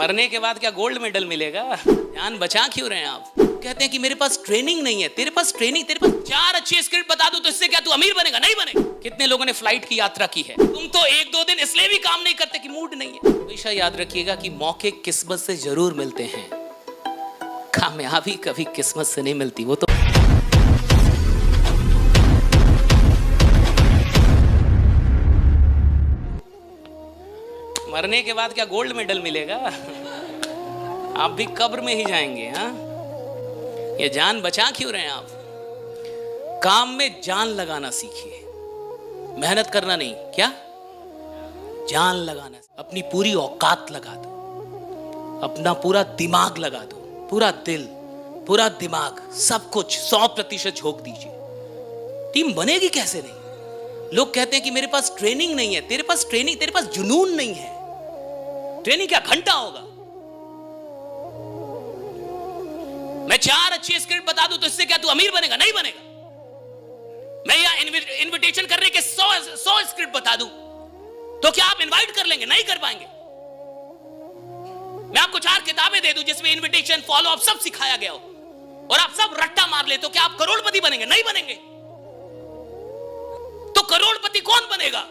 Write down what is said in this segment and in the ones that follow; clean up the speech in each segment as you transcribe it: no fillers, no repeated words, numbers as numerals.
मरने के बाद क्या गोल्ड मेडल मिलेगा? जान बचा क्यों रहे हैं आप? कहते हैं कि मेरे पास ट्रेनिंग नहीं है। तेरे पास ट्रेनिंग, तेरे पास 4 अच्छी स्क्रिप्ट बता दूं तो इससे क्या तू अमीर बनेगा? नहीं बनेगा। कितने लोगों ने फ्लाइट की यात्रा की है? तुम तो 1-2 दिन इसलिए भी काम नहीं करते कि मूड नहीं है। हमेशा याद रखिएगा कि मौके किस्मत से जरूर मिलते हैं, कामयाबी कभी किस्मत से नहीं मिलती। वो तो मरने के बाद क्या गोल्ड मेडल मिलेगा? आप भी कब्र में ही जाएंगे। हाँ, ये जान बचा क्यों रहे हैं आप? काम में जान लगाना सीखिए, मेहनत करना नहीं। क्या जान लगाना? अपनी पूरी औकात लगा दो, अपना पूरा दिमाग लगा दो, पूरा दिल, पूरा दिमाग, सब कुछ 100% झोंक दीजिए। टीम बनेगी कैसे नहीं? लोग कहते हैं कि मेरे पास ट्रेनिंग नहीं है। तेरे पास ट्रेनिंग, तेरे पास जुनून नहीं है। ट्रेनिंग क्या घंटा होगा? मैं 4 अच्छी स्क्रिप्ट बता दूं तो इससे क्या तू अमीर बनेगा? नहीं बनेगा। मैं यहां इनविटेशन करने के 100 स्क्रिप्ट बता दूं तो क्या आप इनवाइट कर लेंगे? नहीं कर पाएंगे। मैं आपको 4 किताबें दे दूं जिसमें इनविटेशन, फॉलो अप सब सिखाया गया हो और आप सब रट्टा मार ले तो क्या आप करोड़पति बनेंगे? नहीं बनेंगे। तो करोड़पति कौन बनेगा?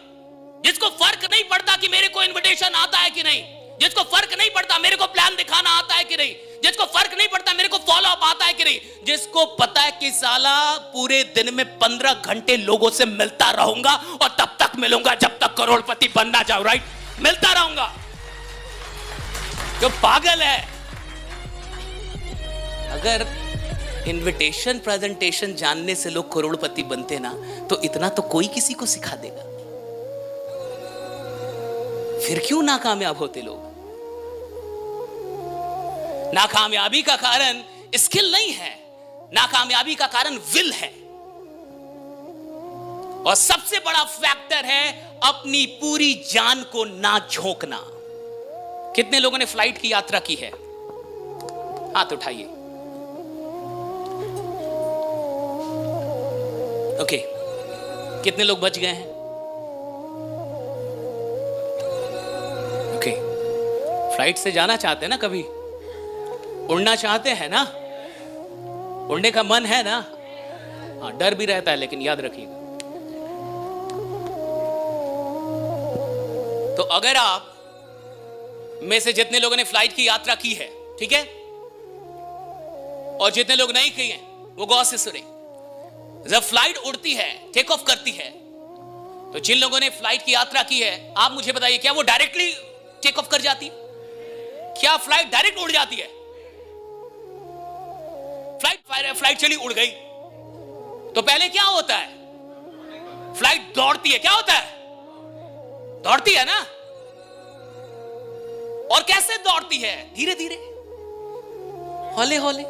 जिसको फर्क नहीं पड़ता कि मेरे को इनविटेशन आता है कि नहीं, जिसको फर्क नहीं पड़ता मेरे को प्लान दिखाना आता है कि नहीं, जिसको फर्क नहीं पड़ता मेरे को फॉलो अप आता है कि नहीं, जिसको पता है कि साला पूरे दिन में 15 घंटे लोगों से मिलता रहूंगा और तब तक मिलूंगा जब तक करोड़पति बनना चाहूं। राइट, मिलता रहूंगा। जो पागल है। अगर इनविटेशन प्रेजेंटेशन जानने से लोग करोड़पति बनते ना, तो इतना तो कोई किसी को सिखा देगा। फिर क्यों नाकामयाब होते लोग? नाकामयाबी का कारण स्किल नहीं है, नाकामयाबी का कारण विल है। और सबसे बड़ा फैक्टर है अपनी पूरी जान को ना झोंकना। कितने लोगों ने फ्लाइट की यात्रा की है? हाथ उठाइए। ओके, कितने लोग बच गए हैं? ओके, फ्लाइट से जाना चाहते हैं ना? कभी उड़ना चाहते हैं ना? उड़ने का मन है ना? हाँ, डर भी रहता है, लेकिन याद रखिएगा, तो अगर आप में से जितने लोगों ने फ्लाइट की यात्रा की है, ठीक है, और जितने लोग नहीं की हैं, वो गौर से सुने। जब फ्लाइट उड़ती है, टेक ऑफ करती है, तो जिन लोगों ने फ्लाइट की यात्रा की है, आप मुझे बताइए, क्या वो डायरेक्टली टेक ऑफ कर जाती है? क्या फ्लाइट डायरेक्ट उड़ जाती है? फ्लाइट चली, उड़ गई, तो पहले क्या होता है? फ्लाइट दौड़ती है। क्या होता है? दौड़ती है ना? और कैसे दौड़ती है? धीरे धीरे, हौले हौले,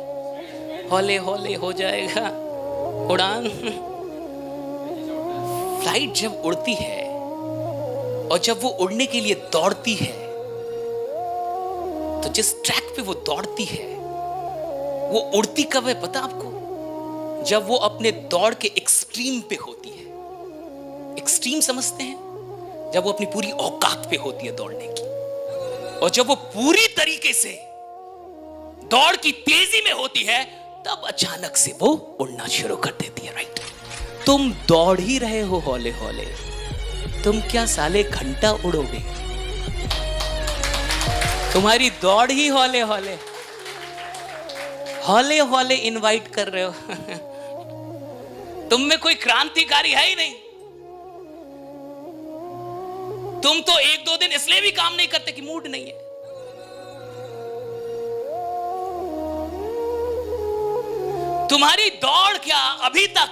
हौले हौले हो जाएगा उड़ान। फ्लाइट जब उड़ती है और जब वो उड़ने के लिए दौड़ती है, तो जिस ट्रैक पे वो दौड़ती है, वो उड़ती कब है पता आपको? जब वो अपने दौड़ के एक्सट्रीम पे होती है। एक्सट्रीम समझते हैं? जब वो अपनी पूरी औकात पे होती है दौड़ने की, और जब वो पूरी तरीके से दौड़ की तेजी में होती है, तब अचानक से वो उड़ना शुरू कर देती है। राइट, तुम दौड़ ही रहे हो हौले हौले, तुम क्या साले घंटा उड़ोगे? तुम्हारी दौड़ ही हौले हौले, हौले हौले इनवाइट कर रहे हो। तुम में कोई क्रांतिकारी है ही नहीं। तुम तो 1-2 दिन इसलिए भी काम नहीं करते कि मूड नहीं है। तुम्हारी दौड़ क्या अभी तक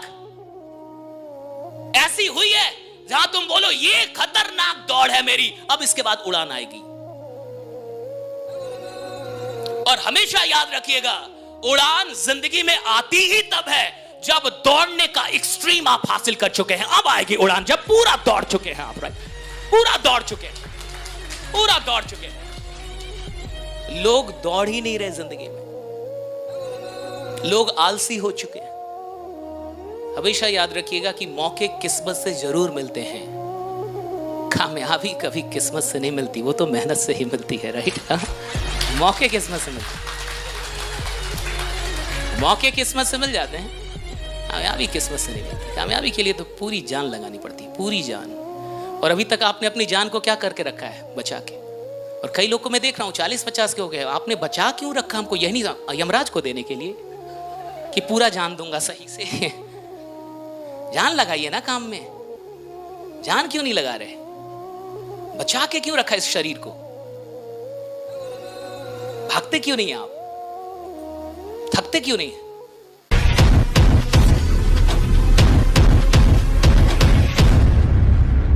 ऐसी हुई है जहां तुम बोलो ये खतरनाक दौड़ है मेरी, अब इसके बाद उड़ान आएगी? और हमेशा याद रखिएगा, उड़ान जिंदगी में आती ही तब है जब दौड़ने का एक्सट्रीम आप हासिल कर चुके हैं। अब आएगी उड़ान जब पूरा दौड़ चुके हैं आप। राइट, पूरा दौड़ चुके हैं, पूरा दौड़ चुके हैं। लोग दौड़ ही नहीं रहे जिंदगी में, लोग आलसी हो चुके हैं। हमेशा याद रखिएगा कि मौके किस्मत से जरूर मिलते हैं, कामयाबी कभी किस्मत से नहीं मिलती, वो तो मेहनत से ही मिलती है। राइट। मौके किस्मत से मिल जाते हैं, कामयाबी किस्मत से नहीं मिलती। कामयाबी के लिए तो पूरी जान लगानी पड़ती है, पूरी जान। और अभी तक आपने अपनी जान को क्या करके रखा है? बचा के। और कई लोग को मैं देख रहा हूँ 40-50 के हो गए, आपने बचा क्यों रखा? हमको यही नहीं, यमराज को देने के लिए कि पूरा जान दूंगा सही से। जान लगाइए ना काम में, जान क्यों नहीं लगा रहे? बचा के क्यों रखा इस शरीर को? भागते क्यों नहीं आप? थकते क्यों नहीं?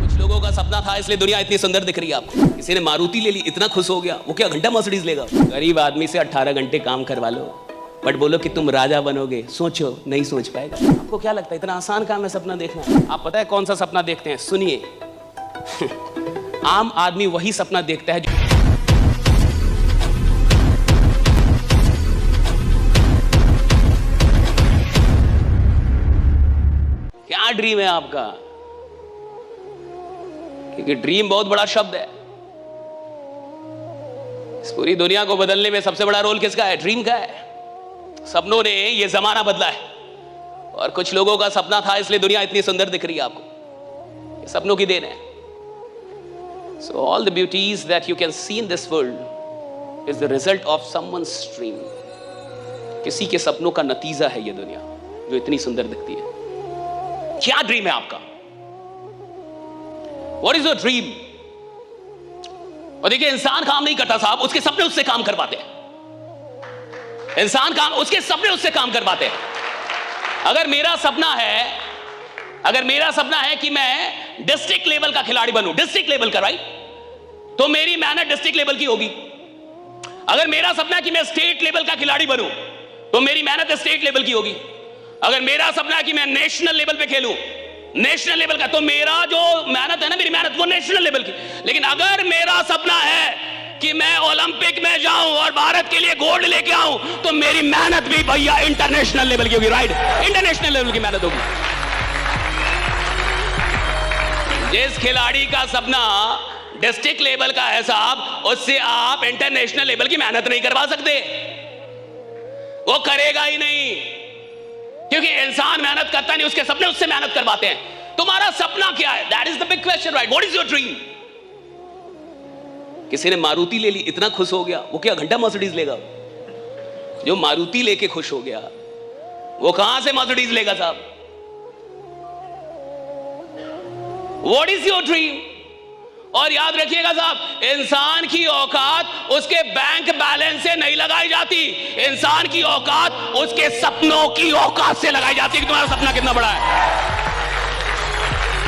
कुछ लोगों का सपना था इसलिए दुनिया इतनी सुंदर दिख रही है आपको। किसी ने मारुति ले ली, इतना खुश हो गया, वो क्या घंटा मर्सिडीज लेगा? गरीब आदमी से 18 घंटे काम करवा लो, बट बोलो कि तुम राजा बनोगे, सोचो, नहीं सोच पाएगा। आपको क्या लगता है इतना आसान काम है सपना देखना? आप पता है कौन सा सपना देखते हैं? सुनिए। आम आदमी वही सपना देखता है जो क्या ड्रीम है आपका? क्योंकि ड्रीम बहुत बड़ा शब्द है। इस पूरी दुनिया को बदलने में सबसे बड़ा रोल किसका है? ड्रीम का है। सपनों ने ये जमाना बदला है। और कुछ लोगों का सपना था इसलिए दुनिया इतनी सुंदर दिख रही है आपको। ये सपनों की देन है। So all the beauties that you can see in this world is the result of someone's dream. किसी के सपनों का नतीजा है ये दुनिया जो इतनी सुंदर दिखती है। क्या ड्रीम है आपका? What is your dream? और देखिए इंसान काम नहीं करता साहब, उसके सपने उससे काम करवाते हैं। इंसान काम, उसके सपने उससे काम करवाते हैं। अगर मेरा सपना है कि मैं डिस्ट्रिक्ट लेवल का खिलाड़ी बनूं, डिस्ट्रिक्ट लेवल का, राइट, तो मेरी मेहनत डिस्ट्रिक्ट लेवल की होगी। अगर मेरा सपना है कि मैं स्टेट लेवल का खिलाड़ी बनूं, तो मेरी मेहनत स्टेट लेवल की होगी। अगर मेरा सपना है कि मैं नेशनल लेवल पे खेलूं, नेशनल लेवल का, तो मेरा जो मेहनत है ना, मेरी मेहनत वो नेशनल लेवल की। लेकिन अगर मेरा सपना है कि मैं ओलंपिक में जाऊं और भारत के लिए गोल्ड लेके आऊं, तो मेरी मेहनत भी भैया इंटरनेशनल लेवल की होगी, राइट, इंटरनेशनल लेवल की मेहनत होगी। जिस खिलाड़ी का सपना डिस्ट्रिक्ट लेवल का है साहब, उससे आप इंटरनेशनल लेवल की मेहनत नहीं करवा सकते। वो करेगा ही नहीं, क्योंकि इंसान मेहनत करता नहीं, उसके सपने उससे मेहनत करवाते हैं। तुम्हारा सपना क्या है? That is the big question, right? What is your dream? किसी ने मारुति ले ली, इतना खुश हो गया, वो क्या घंटा मर्सिडीज लेगा? जो मारुति लेके खुश हो गया वो कहां से मर्सिडीज लेगा साहब? What is your dream? और याद रखिएगा साहब, इंसान की औकात उसके बैंक बैलेंस से नहीं लगाई जाती। इंसान की औकात उसके सपनों की औकात से लगाई जाती है कि तुम्हारा सपना कितना बड़ा है।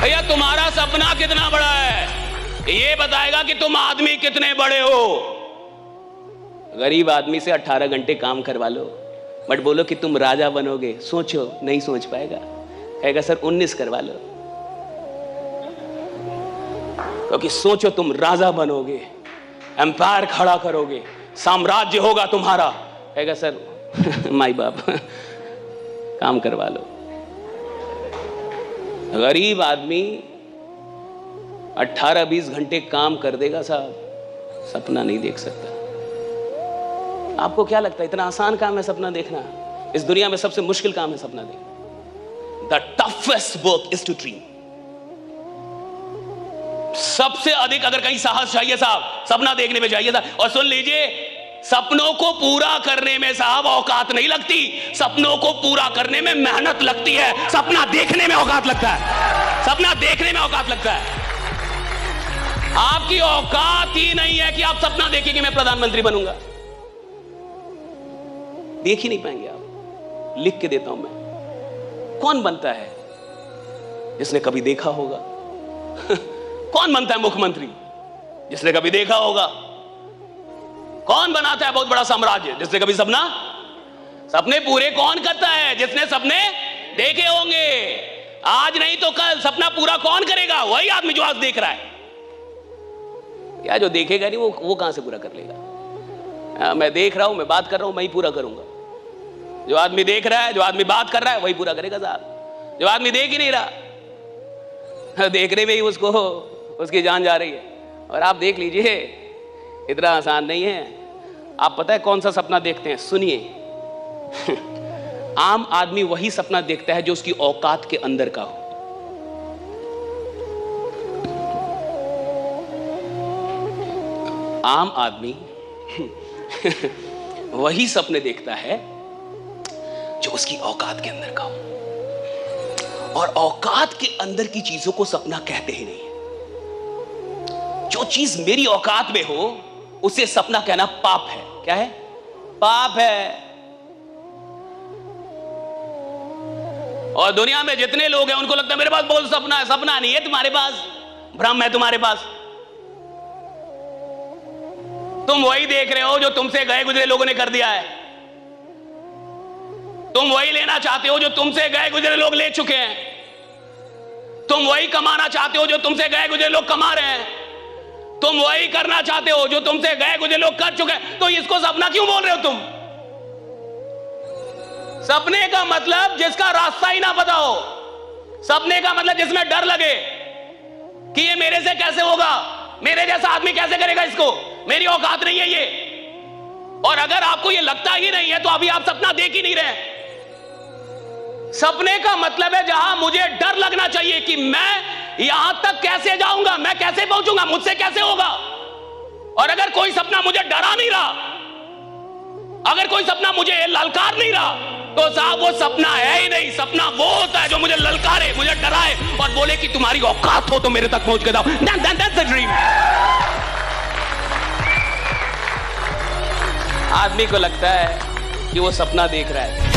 भैया तुम्हारा सपना कितना बड़ा है ये बताएगा कि तुम आदमी कितने बड़े हो। गरीब आदमी से 18 घंटे काम करवा लो, बट बोलो कि तुम राजा बनोगे, सोचो, नहीं सोच पाएगा। कहेगा सर 19 करवा लो, क्योंकि सोचो तुम राजा बनोगे, एम्पायर खड़ा करोगे, साम्राज्य होगा तुम्हारा। कहेगा सर माई बाप काम करवा लो। गरीब आदमी 18-20 घंटे काम कर देगा साहब, सपना नहीं देख सकता। आपको क्या लगता है इतना आसान काम है सपना देखना? इस दुनिया में सबसे मुश्किल काम है सपना देखना। The toughest work is to dream. सबसे अधिक अगर कहीं साहस चाहिए साहब, सपना देखने में चाहिए साहब। और सुन लीजिए, सपनों को पूरा करने में साहब औकात नहीं लगती, सपनों को पूरा करने में मेहनत लगती है। सपना देखने में औकात लगता है, सपना देखने में औकात लगता है। आपकी औकात ही नहीं है कि आप सपना देखें कि मैं प्रधानमंत्री बनूंगा। देख ही नहीं पाएंगे आप। लिख के देता हूं मैं। कौन बनता है जिसने कभी देखा होगा? कौन बनता है मुख्यमंत्री? जिसने कभी देखा होगा। कौन बनाता है बहुत बड़ा साम्राज्य? जिसने कभी सपने पूरे कौन करता है? जिसने सपने देखे होंगे। आज नहीं तो कल सपना पूरा कौन करेगा? वही आदमी जो आज देख रहा है। या जो देखेगा नहीं वो कहां से पूरा कर लेगा? मैं देख रहा हूं, मैं बात कर रहा हूं, मैं ही पूरा करूंगा। जो आदमी देख रहा है, जो आदमी बात कर रहा है, वही पूरा करेगा साहब। जो आदमी देख ही नहीं रहा, देखने में ही उसकी जान जा रही है। और आप देख लीजिए, इतना आसान नहीं है। आप पता है कौन सा सपना देखते हैं? सुनिए। आम आदमी वही सपना देखता है जो उसकी औकात के अंदर का हो। आम आदमी वही सपने देखता है जो उसकी औकात के अंदर का हो, और औकात के अंदर की चीजों को सपना कहते ही नहीं। जो चीज मेरी औकात में हो उसे सपना कहना पाप है। क्या है? पाप है। और दुनिया में जितने लोग हैं उनको लगता है मेरे पास बहुत सपना है। सपना नहीं है तुम्हारे पास, भ्रम है तुम्हारे पास। तुम वही देख रहे हो जो तुमसे गए गुजरे लोगों ने कर दिया है। तुम वही लेना चाहते हो जो तुमसे गए गुजरे लोग ले चुके हैं। तुम वही कमाना चाहते हो जो तुमसे गए गुजरे लोग कमा रहे हैं। तुम वही करना चाहते हो जो तुमसे गए गुजरे लोग कर चुके हैं। तो इसको सपना क्यों बोल रहे हो तुम? सपने का मतलब जिसका रास्ता ही ना पता हो। सपने का मतलब जिसमें डर लगे कि ये मेरे से कैसे होगा, मेरे जैसा आदमी कैसे करेगा इसको, मेरी औकात नहीं है ये। और अगर आपको ये लगता ही नहीं है तो अभी आप सपना देख ही नहीं रहे। सपने का मतलब है जहां मुझे डर लगना चाहिए कि मैं यहां तक कैसे जाऊंगा, मैं कैसे पहुंचूंगा, मुझसे कैसे होगा। और अगर कोई सपना मुझे डरा नहीं रहा, अगर कोई सपना मुझे ललकार नहीं रहा, तो साहब वो सपना है ही नहीं। सपना वो होता है जो मुझे ललकारे, मुझे डराए और बोले कि तुम्हारी औकात हो तो मेरे तक पहुंच के जाओ। That's the dream। आदमी को लगता है कि वो सपना देख रहा है।